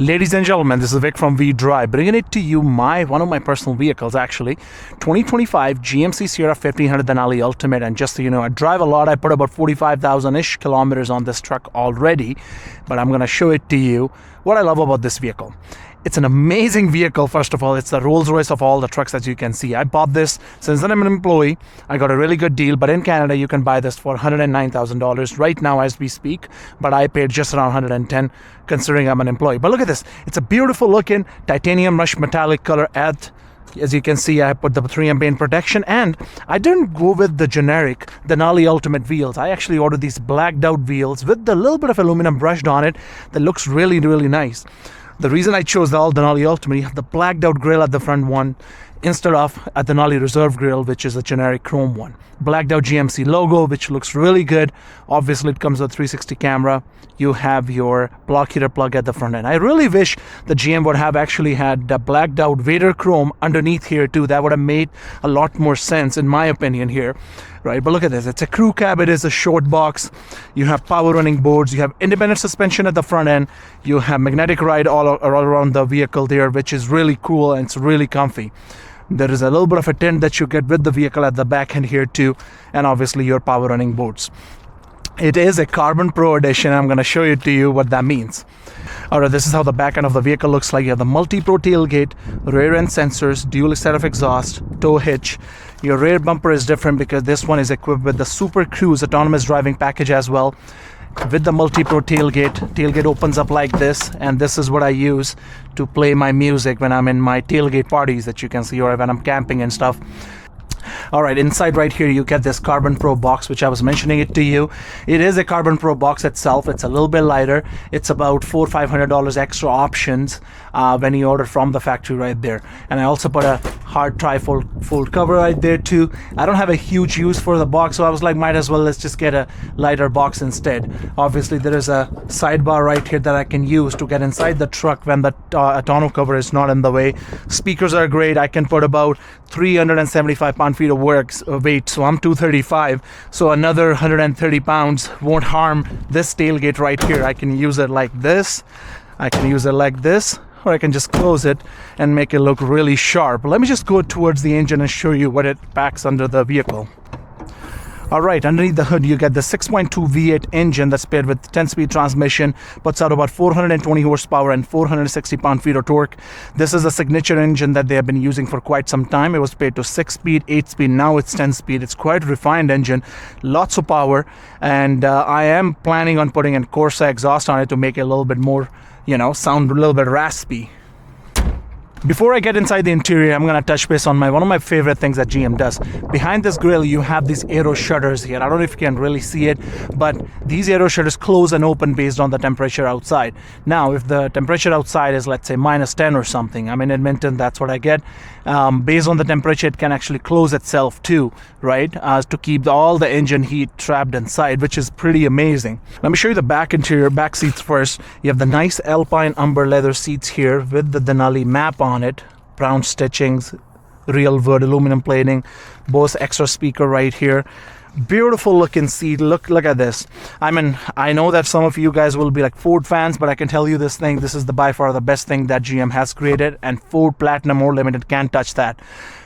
Ladies and gentlemen, this is Vic from V Drive, bringing it to you one of my personal vehicles actually, 2025 GMC Sierra 1500 Denali Ultimate. And just so you know, I drive a lot. I put about 45,000-ish kilometers on this truck already, but I'm going to show it to you what I love about this vehicle. It's an amazing vehicle. First of all, it's the Rolls Royce of all the trucks, as you can see. I bought this since I'm an employee. I got a really good deal, but in Canada you can buy this for $109,000 right now as we speak, but I paid just around 110 considering I'm an employee. But look at this. It's a beautiful looking titanium brushed metallic color. As you can see, I put the 3M paint protection, and I didn't go with the generic Denali Ultimate wheels. I actually ordered these blacked out wheels with the little bit of aluminum brushed on it that looks really, really nice. The reason I chose the Denali Ultimate, you have the blacked out grille at the front one instead of a Denali Reserve grille, which is a generic chrome one. Blacked out GMC logo, which looks really good. Obviously, it comes with a 360 camera. You have your block heater plug at the front end. I really wish the GM would have actually had the blacked out Vader chrome underneath here too. That would have made a lot more sense in my opinion here, right? But look at this. It's a crew cab. It is a short box. You have power running boards. You have independent suspension at the front end. You have magnetic ride all around the vehicle there, which is really cool and it's really comfy. There is a little bit of a tint that you get with the vehicle at the back end here too, and obviously your power running boards. It is a Carbon Pro edition. I'm going to show you to you what that means. Alright, this is how the back end of the vehicle looks like. You have the multi-pro tailgate, rear end sensors, dual set of exhaust, tow hitch. Your rear bumper is different because this one is equipped with the Super Cruise autonomous driving package as well. With the multi-pro tailgate opens up like this, and this is what I use to play my music when I'm in my tailgate parties that you can see, or when I'm camping and stuff. Alright, inside right here you get this Carbon Pro box, which I was mentioning it to you. It is a Carbon Pro box itself. It's a little bit lighter. It's about $400-500 extra options when you order from the factory right there. And I also put a hard tri-fold cover right there too. I don't have a huge use for the box, so I was like, might as well let's just get a lighter box instead. Obviously there is a sidebar right here that I can use to get inside the truck when the tonneau cover is not in the way. Speakers are great. I can put about 375 pound-feet of weight, so I'm 235, so another 130 pounds won't harm this tailgate right here. I can use it like this, I can use it like this, or I can just close it and make it look really sharp. Let me just go towards the engine and show you what it packs under the vehicle. Alright, underneath the hood you get the 6.2 V8 engine that's paired with 10-speed transmission, puts out about 420 horsepower and 460 pound-feet of torque. This is a signature engine that they have been using for quite some time. It was paired to 6-speed, 8-speed, now it's 10-speed. It's quite a refined engine, lots of power, and I am planning on putting a Corsa exhaust on it to make it a little bit more, sound a little bit raspy. Before I get inside the interior, I'm going to touch base on one of my favorite things that GM does. Behind this grille, you have these aero shutters here. I don't know if you can really see it, but these aero shutters close and open based on the temperature outside. Now, if the temperature outside is, let's say, -10 or something, I'm in Edmonton, that's what I get. Based on the temperature, it can actually close itself too, right? To keep all the engine heat trapped inside, which is pretty amazing. Let me show you the back interior, back seats first. You have the nice Alpine umber leather seats here with the Denali map on it, brown stitchings, real wood aluminum plating, Bose extra speaker right here. Beautiful looking seat. Look at this. I mean, I know that some of you guys will be like Ford fans, but I can tell you this is by far the best thing that GM has created, and Ford Platinum or Limited can't touch that.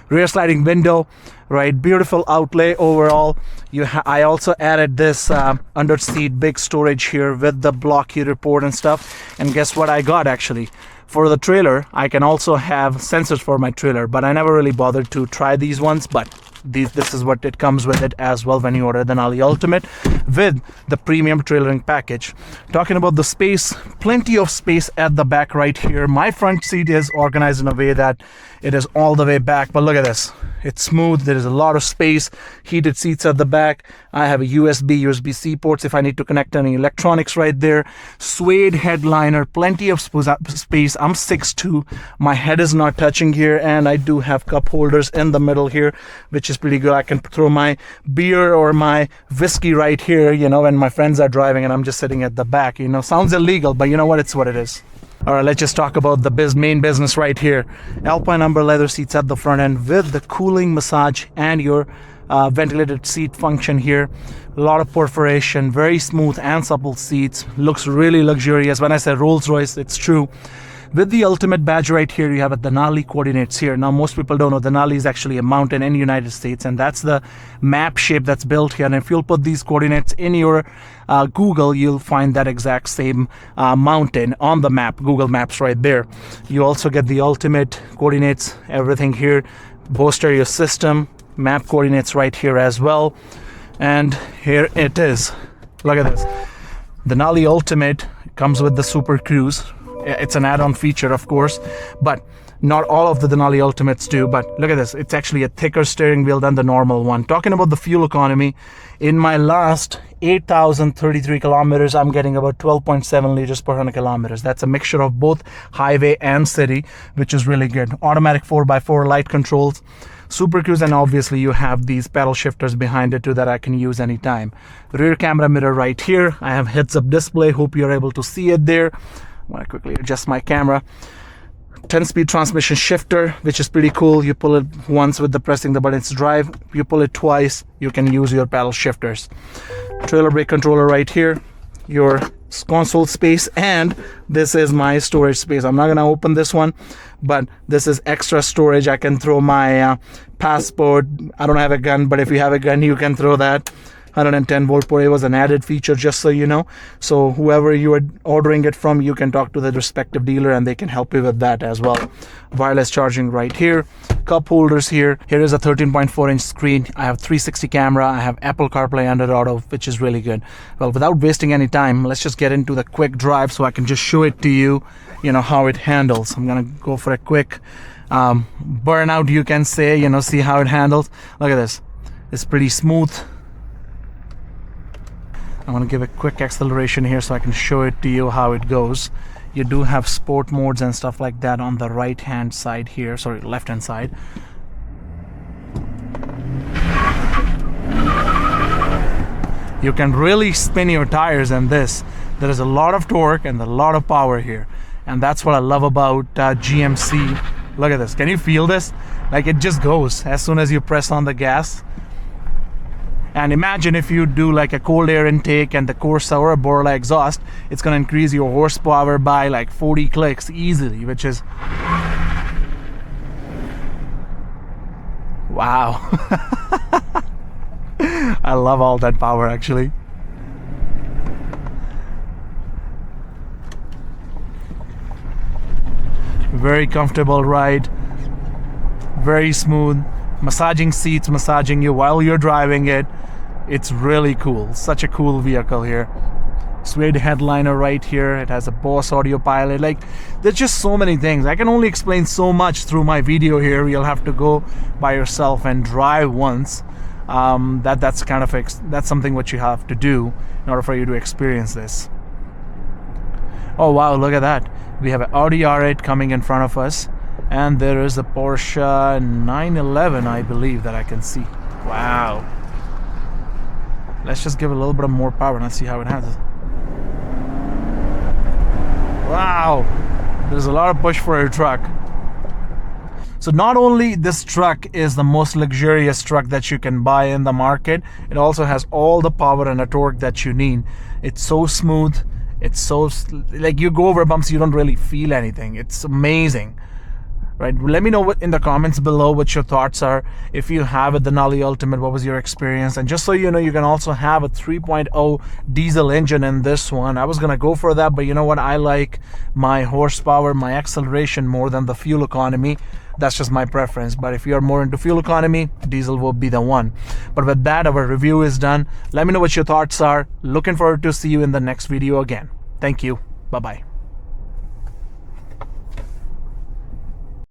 Rear sliding window, right? Beautiful outlay overall. I also added this under seat big storage here with the block heater port and stuff. And guess what I got actually? For the trailer, I can also have sensors for my trailer, but I never really bothered to try these ones, but this is what it comes with it as well when you order the Denali Ultimate with the premium trailering package. Talking about the space, plenty of space at the back right here. My front seat is organized in a way that it is all the way back, but look at this. It's smooth. There is a lot of space. Heated seats at the back. I have a USB-C ports if I need to connect any electronics right there. Suede headliner, plenty of space. I'm 6'2". My head is not touching here, and I do have cup holders in the middle here, which is pretty good. I can throw my beer or my whiskey right here, when my friends are driving and I'm just sitting at the back. Sounds illegal, but you know what? It's what it is. All right, let's just talk about the main business right here. Alpine umber leather seats at the front end with the cooling massage and your ventilated seat function here. A lot of perforation, very smooth and supple seats. Looks really luxurious. When I say Rolls Royce, it's true. With the ultimate badge right here, you have a Denali coordinates here. Now, most people don't know Denali is actually a mountain in the United States, and that's the map shape that's built here. And if you'll put these coordinates in your Google, you'll find that exact same mountain on the map, Google Maps right there. You also get the ultimate coordinates, everything here, Bose stereo system, map coordinates right here as well. And here it is. Look at this. Denali Ultimate comes with the Super Cruise. It's an add-on feature, of course, but not all of the Denali Ultimates do. But look at this. It's actually a thicker steering wheel than the normal one. Talking about the fuel economy, in my last 8,033 kilometers, I'm getting about 12.7 liters per 100 kilometers. That's a mixture of both highway and city, which is really good. Automatic 4x4 light controls, Super Cruise, and obviously you have these pedal shifters behind it too that I can use anytime. Rear camera mirror right here. I have heads-up display. Hope you're able to see it there. I want to quickly adjust my camera. 10-speed transmission shifter, which is pretty cool. You pull it once with the pressing the buttons to drive. You pull it twice, you can use your paddle shifters. Trailer brake controller right here. Your console space, and this is my storage space. I'm not gonna open this one, but this is extra storage. I can throw my passport. I don't have a gun, but if you have a gun, you can throw that. 110 volt port. It was an added feature, just so you know. So whoever you are ordering it from, you can talk to the respective dealer and they can help you with that as well. Wireless charging right here. Cup holders here. Here is a 13.4 inch screen. I have 360 camera. I have Apple CarPlay Android Auto, which is really good. Well, without wasting any time, let's just get into the quick drive so I can just show it to you, how it handles. I'm gonna go for a quick burnout, you can say, see how it handles. Look at this. It's pretty smooth. I'm going to give a quick acceleration here so I can show it to you how it goes. You do have sport modes and stuff like that on the right hand side here, sorry, left hand side. You can really spin your tires in this. There is a lot of torque and a lot of power here, and that's what I love about GMC. Look at this. Can you feel this? Like, it just goes as soon as you press on the gas. And imagine if you do like a cold air intake and the Corsa or a Borla exhaust, it's going to increase your horsepower by like 40 clicks easily, which is wow. I love all that power actually. Very comfortable ride, very smooth. Massaging seats, massaging you while you're driving it. It's really cool. Such a cool vehicle here. Suede headliner right here. It has a Bose audio pilot. Like, there's just so many things. I can only explain so much through my video here. You'll have to go by yourself and drive once. That's kind of that's something what you have to do in order for you to experience this. Oh wow, look at that. We have an Audi R8 coming in front of us. And there is a Porsche 911, I believe, that I can see. Wow. Let's just give it a little bit of more power and let's see how it handles. Wow. There's a lot of push for a truck. So not only this truck is the most luxurious truck that you can buy in the market, it also has all the power and the torque that you need. It's so smooth. It's so, like, you go over bumps, you don't really feel anything. It's amazing. Right, let me know in the comments below what your thoughts are. If you have a Denali Ultimate, what was your experience? And just so you know, you can also have a 3.0 diesel engine in this one. I was gonna go for that, but you know what? I like my horsepower, my acceleration more than the fuel economy. That's just my preference. But if you're more into fuel economy, diesel will be the one. But with that, our review is done. Let me know what your thoughts are. Looking forward to see you in the next video again. Thank you. Bye-bye.